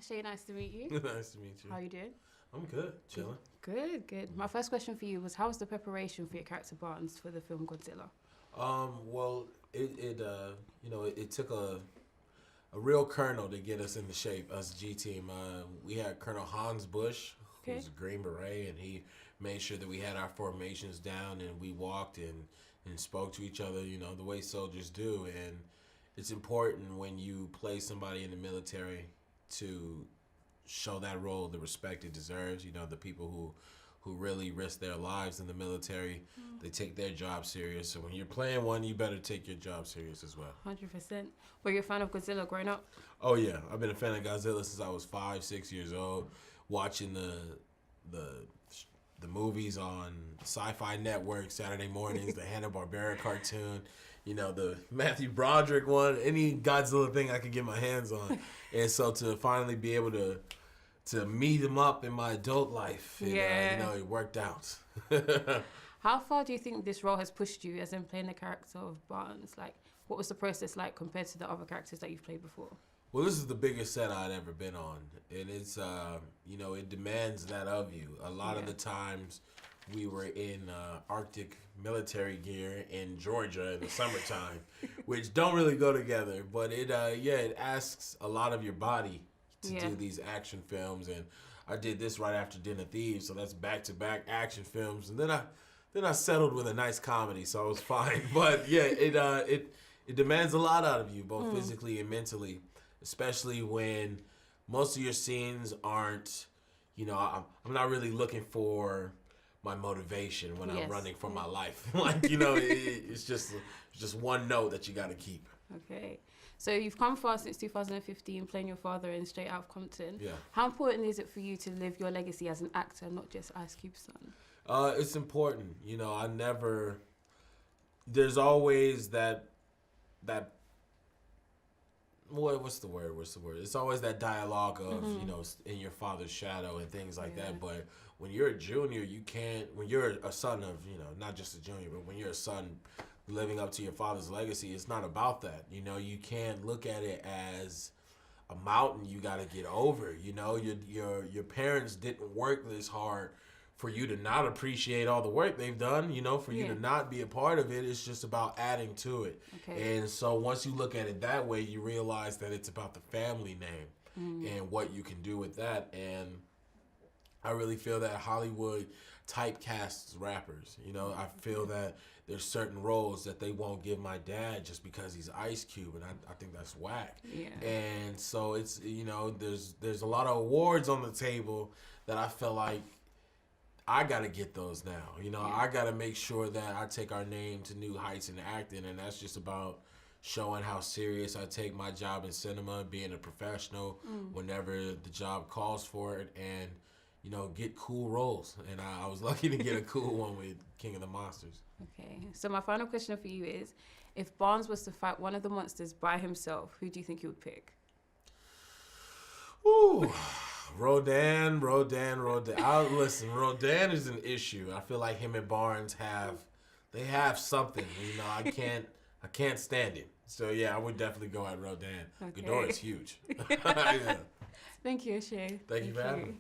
Shay, nice to meet you. Nice to meet you. How are you doing? I'm good, chilling. Good. My first question for you was, how was the preparation for your character Barnes for the film Godzilla? Well, it took a real colonel to get us into shape, us G team. We had Colonel Hans Bush, who's a Green Beret, and he made sure that we had our formations down and we walked and spoke to each other, the way soldiers do. And it's important when you play somebody in the military to show that role the respect it deserves. The people who really risk their lives in the military, they take their job serious. So when you're playing one, you better take your job serious as well. 100%. Were you a fan of Godzilla growing up? Oh yeah, I've been a fan of Godzilla since I was 5-6 years old, watching the movies on Sci-Fi Network Saturday mornings, the Hanna-Barbera cartoon, the Matthew Broderick one, any Godzilla thing I could get my hands on. And so to finally be able to meet him up in my adult life, it worked out. How far do you think this role has pushed you, as in playing the character of Barnes? Like, what was the process like compared to the other characters that you've played before? Well, this is the biggest set I'd ever been on, and it's it demands that of you. A lot of the times we were in Arctic military gear in Georgia in the summertime, which don't really go together, but it asks a lot of your body to do these action films. And I did this right after dinner Thieves, so that's back-to-back action films, and then I settled with a nice comedy, so I was fine. But it demands a lot out of you, both physically and mentally, especially when most of your scenes aren't, I'm not really looking for my motivation when I'm running for my life. It's just one note that you got to keep. Okay. So you've come far since 2015, playing your father in Straight Outta Compton. Yeah. How important is it for you to live your legacy as an actor, not just Ice Cube's son? It's important. There's always that what's the word? It's always that dialogue of, in your father's shadow and things like that. But when you're a junior, when you're a son of, not just a junior, but when you're a son living up to your father's legacy, it's not about that. You can't look at it as a mountain you got to get over. Your parents didn't work this hard for you to not appreciate all the work they've done, for you to not be a part of it. It's just about adding to it. Okay. And so once you look at it that way, you realize that it's about the family name and what you can do with that. And I really feel that Hollywood typecasts rappers. I feel that there's certain roles that they won't give my dad just because he's Ice Cube, and I think that's whack. Yeah. And so it's, there's a lot of awards on the table that I feel like I got to get those now. I got to make sure that I take our name to new heights in acting, and that's just about showing how serious I take my job in cinema, being a professional whenever the job calls for it, and, get cool roles. And I was lucky to get a cool one with King of the Monsters. Okay, so my final question for you is, if Barnes was to fight one of the monsters by himself, who do you think he would pick? Ooh. Rodan. Listen, Rodan is an issue. I feel like him and Barnes have something. I can't stand it. So yeah, I would definitely go at Rodan. Okay. Ghidorah is huge. Thank you, Shay. Thank you for having me.